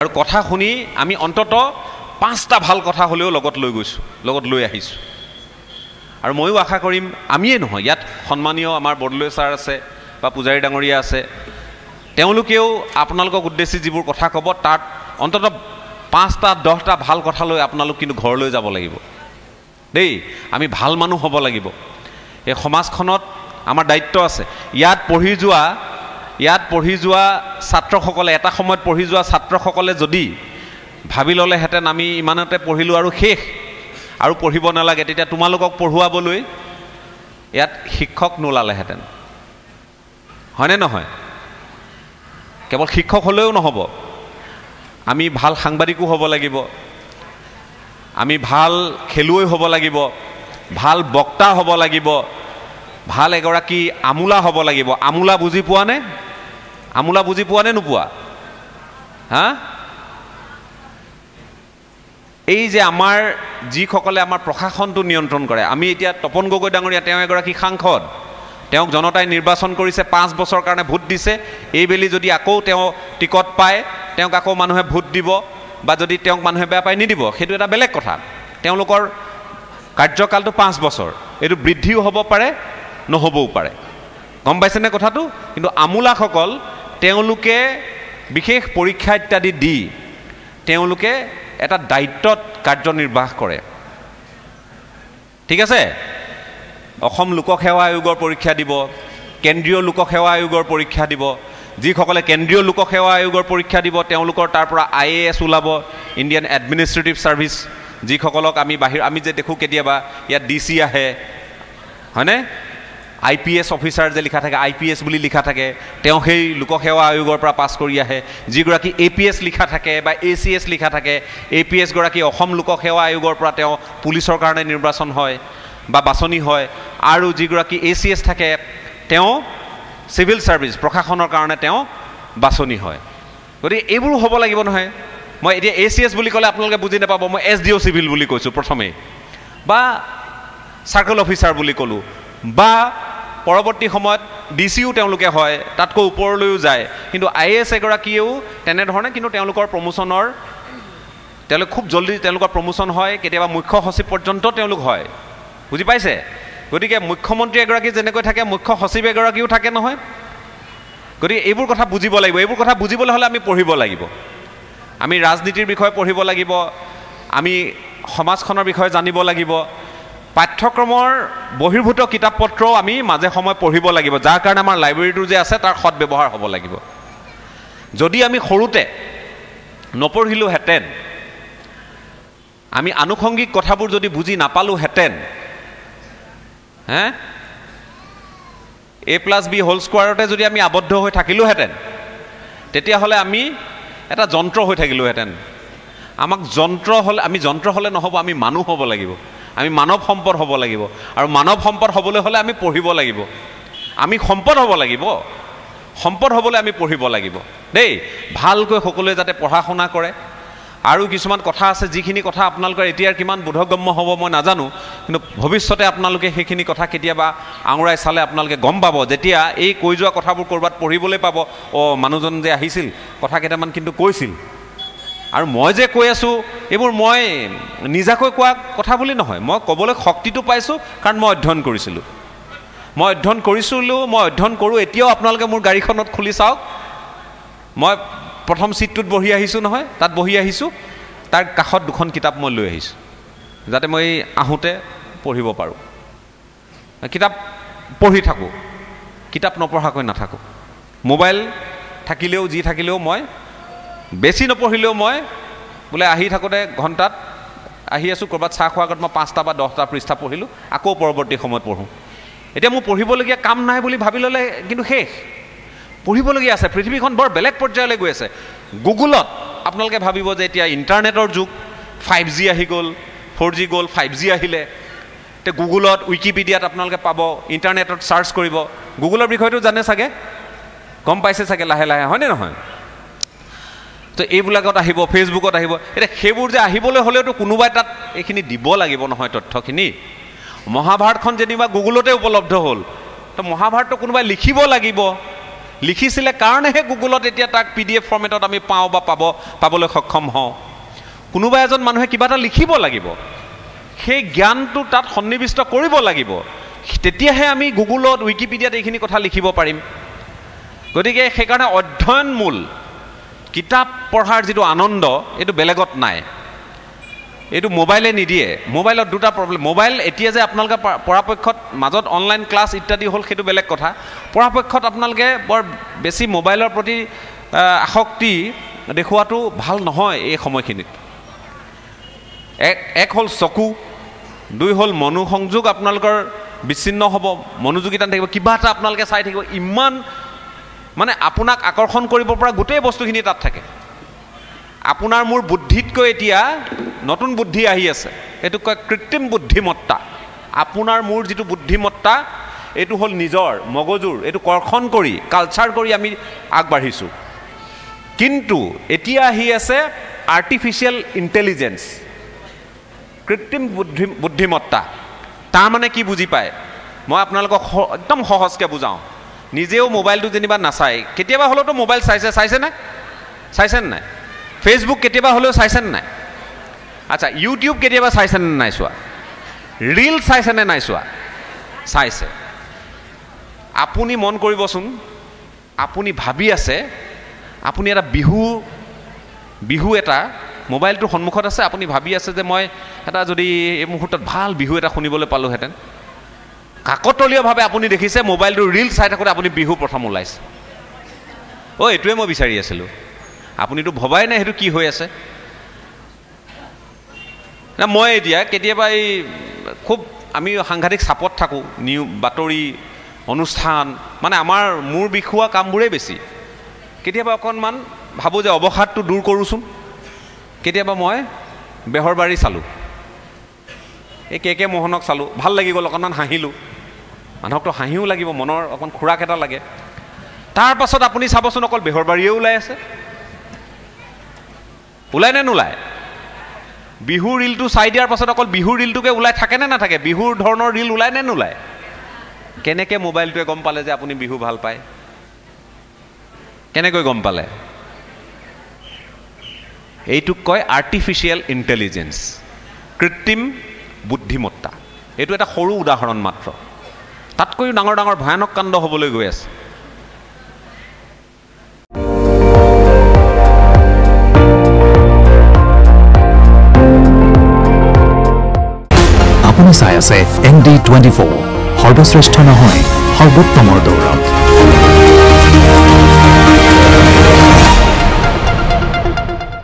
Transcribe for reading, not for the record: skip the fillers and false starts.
আৰু কথা শুনি আমি অন্ততঃ 5টা ভাল কথা হলেও লগত লৈ আহিছোঁ আৰু ময়ো আশা কৰিম আমিয়ে নহয় ইয়াত সন্মানীয় আমাৰ বৰদলৈ ছাৰ আছে বা পূজাৰী ডাঙৰীয়া আছে তেওঁলোকেও আপোনালোকক উদ্দেশ্যি যিবোৰ কথা ক'ব তাত অন্ততঃ 5টা 10টা ভাল কথা লৈ আপোনালোক কিন্তু ঘৰলৈ যাব লাগিব দেই আমি ভাল মানুহ হ'ব লাগিব এই সমাজখনত আমাৰ দায়িত্ব আছে ইয়াত পঢ়ি যোৱা ছাত্ৰসকলে এটা সময়ত পঢ়ি যোৱা ছাত্ৰসকলে যদি ভাবি ল'লেহেঁতেন আমি ইমানতে পঢ়িলোঁ আৰু শেষ আৰু পঢ়িব নালাগে তেতিয়া তোমালোকক পঢ়ুৱাবলৈ ইয়াত শিক্ষক নোলালেহেঁতেন হয়নে নহয় কেৱল শিক্ষক হ'লেও নহ'ব আমি ভাল সাংবাদিকো হ'ব লাগিব আমি ভাল খেলুৱৈ হ'ব লাগিব ভাল বক্তা হ'ব লাগিব ভাল এগৰাকী আমোলা হ'ব লাগিব আমোলা বুজি পোৱা নে নোপোৱা হা এই যে আমাৰ যিসকলে আমাৰ প্ৰশাসনটো নিয়ন্ত্ৰণ কৰে আমি এতিয়া তপন গগৈ ডাঙৰীয়া তেওঁ এগৰাকী সাংসদ তেওঁক জনতাই নিৰ্বাচন কৰিছে 5 বছৰ কাৰণে ভোট দিছে এইবেলি যদি আকৌ তেওঁ টিকট পায় তেওঁক আকৌ মানুহে ভোট দিব বা যদি তেওঁক মানুহে বেয়া পাই নিদিব সেইটো এটা বেলেগ কথা তেওঁলোকৰ কাৰ্যকালটো 5 বছৰ এইটো বৃদ্ধিও হ'ব পাৰে নহ'বও পাৰে গম পাইছেনে কথাটো কিন্তু আমোলাসকল তেওঁলোকে বিশেষ পৰীক্ষা ইত্যাদি দি তেওঁলোকে এটা দায়িত্বত কাৰ্যনিৰ্বাহ কৰে ঠিক আছে অসম লোকসেৱা আয়োগৰ পৰীক্ষা দিব কেন্দ্ৰীয় লোকসেৱা আয়োগৰ পৰীক্ষা দিব যিসকলে কেন্দ্ৰীয় লোকসেৱা আয়োগৰ পৰীক্ষা দিব তেওঁলোকৰ তাৰ পৰা IAS ওলাব ইণ্ডিয়ান এডমিনিষ্ট্ৰেটিভ ছাৰ্ভিচ যিসকলক আমি যে দেখোঁ কেতিয়াবা ইয়াত DC আহে হয়নে IPS অফিচাৰ যে লিখা থাকে IPS বুলি লিখা থাকে তেওঁ সেই লোকসেৱা আয়োগৰ পৰা পাছ কৰি আহে যিগৰাকী APS লিখা থাকে বা ACS লিখা থাকে APS গৰাকী অসম লোকসেৱা আয়োগৰ পৰা তেওঁ পুলিচৰ কাৰণে নিৰ্বাচন হয় বা বাছনি হয় আৰু যিগৰাকী ACS থাকে তেওঁ সিভিল সাৰ্ভিস প্ৰশাসনৰ কাৰণে তেওঁ বাছনি হয় গতিকে এইবোৰ হ'ব লাগিব নহয় মই এতিয়া ACS বুলি ক'লে আপোনালোকে বুজি নাপাব মই SDO সিভিল বুলি কৈছোঁ প্ৰথমে বা সাৰ্কেল অফিচাৰ বুলি ক'লোঁ বা পৰৱৰ্তী সময়ত DCও তেওঁলোকে হয় তাতকৈ ওপৰলৈও যায় কিন্তু IAS এগৰাকীয়েও তেনেধৰণে কিন্তু তেওঁলোকৰ প্ৰমোচনৰ তেওঁলোক খুব জলদি তেওঁলোকৰ প্ৰমোচন হয় কেতিয়াবা মুখ্য সচিব পৰ্যন্ত তেওঁলোক হয় বুজি পাইছে গতিকে মুখ্যমন্ত্ৰী এগৰাকী যেনেকৈ থাকে মুখ্য সচিব এগৰাকীও থাকে নহয় গতিকে এইবোৰ কথা বুজিব লাগিব এইবোৰ কথা বুজিবলৈ হ'লে আমি পঢ়িব লাগিব আমি ৰাজনীতিৰ বিষয়ে পঢ়িব লাগিব আমি সমাজখনৰ বিষয়ে জানিব লাগিব পাঠ্যক্ৰমৰ বহিৰ্ভূত কিতাপ পত্ৰও আমি মাজে সময় পঢ়িব লাগিব যাৰ কাৰণে আমাৰ লাইব্ৰেৰীটো যে আছে তাৰ সৎ ব্যৱহাৰ হ'ব লাগিব যদি আমি সৰুতে নপঢ়িলোহেঁতেন আমি আনুষংগিক কথাবোৰ যদি বুজি নাপালোহেঁতেন A+B² যদি আমি আবদ্ধ হৈ থাকিলোহেঁতেন তেতিয়াহ'লে আমি এটা যন্ত্ৰ হৈ থাকিলোহেঁতেন আমাক আমি যন্ত্ৰ হ'লে নহ'ব আমি মানুহ হ'ব লাগিব আমি মানৱ সম্পদ হ'ব লাগিব আৰু মানৱ সম্পদ হ'বলৈ হ'লে আমি পঢ়িব লাগিব আমি সম্পদ হ'ব লাগিব সম্পদ হ'বলৈ আমি পঢ়িব লাগিব দেই ভালকৈ সকলোৱে যাতে পঢ়া শুনা কৰে আৰু কিছুমান কথা আছে যিখিনি কথা আপোনালোকৰ এতিয়াৰ কিমান বোধগম্য হ'ব মই নাজানো কিন্তু ভৱিষ্যতে আপোনালোকে সেইখিনি কথা কেতিয়াবা আঙুৰাই চালে আপোনালোকে গম পাব যেতিয়া এই কৈ যোৱা কথাবোৰ ক'ৰবাত পঢ়িবলৈ পাব মানুহজন যে আহিছিল কথা কেইটামান কিন্তু কৈছিল আৰু মই যে কৈ আছোঁ এইবোৰ মই নিজাকৈ কোৱা কথা বুলি নহয় মই ক'বলৈ শক্তিটো পাইছোঁ কাৰণ মই অধ্যয়ন কৰিছিলোঁ মই অধ্যয়ন কৰোঁ এতিয়াও আপোনালোকে মোৰ গাড়ীখনত খুলি চাওক মই প্ৰথম সিটটোত বহি আহিছোঁ নহয় তাত বহি আহিছোঁ তাৰ কাষত দুখন কিতাপ মই লৈ আহিছোঁ যাতে মই আহোঁতে পঢ়িব পাৰোঁ কিতাপ পঢ়ি থাকোঁ কিতাপ নপঢ়াকৈ নাথাকোঁ মোবাইল থাকিলেও যি থাকিলেও মই বেছি নপঢ়িলেও মই বোলে আহি থাকোঁতে ঘণ্টাত আহি আছোঁ ক'ৰবাত চাহ খোৱাৰ আগত মই 5টা বা 10টা পৃষ্ঠা পঢ়িলোঁ আকৌ পৰৱৰ্তী সময়ত পঢ়োঁ এতিয়া মোৰ পঢ়িবলগীয়া কাম নাই বুলি ভাবি ল'লে কিন্তু শেষ পঢ়িবলগীয়া আছে পৃথিৱীখন বৰ বেলেগ পৰ্যায়লৈ গৈ আছে গুগলত আপোনালোকে ভাবিব যে এতিয়া ইণ্টাৰনেটৰ যুগ 5G আহি গ'ল 4G গ'ল 5G আহিলে এতিয়া গুগলত উইকিপিডিয়াত আপোনালোকে পাব ইণ্টাৰনেটত চাৰ্চ কৰিব গুগলৰ বিষয়টো জানে চাগে গম পাইছে চাগে লাহে লাহে হয়নে নহয় তো এইবিলাকত আহিব ফেচবুকত আহিব এতিয়া সেইবোৰ যে আহিবলৈ হ'লেওতো কোনোবাই তাত এইখিনি দিব লাগিব নহয় তথ্যখিনি মহাভাৰতখন যেনিবা গুগলতে উপলব্ধ হ'ল তো মহাভাৰতটো কোনোবাই লিখিব লাগিব লিখিছিলে কাৰণেহে গুগলত এতিয়া তাক PDF ফৰ্মেটত আমি পাওঁ বা পাবলৈ সক্ষম হওঁ। কোনোবা এজন মানুহে কিবা এটা লিখিব লাগিব, সেই জ্ঞানটো তাত সন্নিৱিষ্ট কৰিব লাগিব, তেতিয়াহে আমি গুগলত উইকিপিডিয়াত এইখিনি কথা লিখিব পাৰিম। গতিকে সেইকাৰণে অধ্যয়নমূল কিতাপ পঢ়াৰ যিটো আনন্দ এইটো বেলেগত নাই, এইটো মোবাইলে নিদিয়ে। মোবাইলত দুটা প্ৰব্লেম, মোবাইল এতিয়া যে আপোনালোকে পৰাপক্ষত মাজত অনলাইন ক্লাছ ইত্যাদি হ'ল সেইটো বেলেগ কথা, পৰাপক্ষত আপোনালোকে বৰ বেছি মোবাইলৰ প্ৰতি আসক্তি দেখুৱাটো ভাল নহয় এই সময়খিনিত। এক হ'ল চকু, দুই হ'ল মনোসংযোগ আপোনালোকৰ বিচ্ছিন্ন হ'ব, মনোযোগিতা থাকিব, কিবা এটা আপোনালোকে চাই থাকিব, ইমান মানে আপোনাক আকৰ্ষণ কৰিব পৰা গোটেই বস্তুখিনি তাত থাকে। আপোনাৰ মোৰ বুদ্ধিতকৈ এতিয়া নতুন বুদ্ধি আহি আছে, এইটো কয় কৃত্ৰিম বুদ্ধিমত্তা। আপোনাৰ মোৰ যিটো বুদ্ধিমত্তা এইটো হ'ল নিজৰ মগজুৰ, এইটো কৰ্ষণ কৰি কালচাৰ কৰি আমি আগবাঢ়িছোঁ। কিন্তু এতিয়া আহি আছে আৰ্টিফিচিয়েল ইণ্টেলিজেঞ্চ, কৃত্ৰিম বুদ্ধিমত্তা। তাৰমানে কি বুজি পায়, মই আপোনালোকক একদম সহজকৈ বুজাওঁ। নিজেও মোবাইলটো যেনিবা নাচায়, কেতিয়াবা হ'লেওতো মোবাইল চাইছেনে নাই? ফেচবুক কেতিয়াবা হ'লেও চাইছেনে নাই? আচ্ছা, ইউটিউব কেতিয়াবা চাইছেনে নাই চোৱা? ৰীল চাইছেনে নাই চোৱা? চাইছে। আপুনি মন কৰিবচোন, আপুনি ভাবি আছে, আপুনি এটা বিহু এটা মোবাইলটোৰ সন্মুখত আছে, আপুনি ভাবি আছে যে মই এটা যদি এই মুহূৰ্তত ভাল বিহু এটা শুনিবলৈ পালোহেঁতেন। কাকতলীয়ভাৱে আপুনি দেখিছে মোবাইলটোৰ ৰীল চাই থাকোঁতে আপুনি বিহু প্ৰথম ওলাইছে। এইটোৱে মই বিচাৰি আছিলোঁ। আপুনিতো ভবাই নাই সেইটো কি হৈ আছে। না মই এতিয়া কেতিয়াবা এই খুব আমি সাংঘাতিক চাপত থাকোঁ, বাতৰি অনুষ্ঠান, মানে মোৰ বিষুৱা কামবোৰেই বেছি। কেতিয়াবা অকণমান ভাবোঁ যে অৱসাদটো দূৰ কৰোঁচোন, কেতিয়াবা মই বেহৰবাৰী চালোঁ, এই কে মোহনক চালোঁ, ভাল লাগি গ'ল, অকণমান হাঁহিলোঁ। মানুহকতো হাঁহিও লাগিব, মনৰ অকণ খোৰাক এটা লাগে। তাৰ পাছত আপুনি চাবচোন অকল বেহৰবাৰীয়ে ওলাই আছে, ওলাই নে নোলায়? বিহু ৰীলটো চাই দিয়াৰ পাছত অকল বিহুৰ ৰীলটোকে ওলাই থাকে নে নাথাকে? বিহুৰ ধৰণৰ ৰীল ওলাই নে নোলায়? কেনেকৈ মোবাইলটোৱে গম পালে যে আপুনি বিহু ভাল পায়? কেনেকৈ গম পালে? এইটোক কয় আৰ্টিফিচিয়েল ইণ্টেলিজেঞ্চ, কৃত্ৰিম বুদ্ধিমত্তা। এইটো এটা সৰু উদাহৰণ মাত্ৰ, তাতকৈও ডাঙৰ ডাঙৰ ভয়ানক কাণ্ড হ'বলৈ গৈ আছে। আপুনি চাই আছে MD24, সৰ্বশ্ৰেষ্ঠ নহয় সৰ্বোত্তমৰ দৌৰত।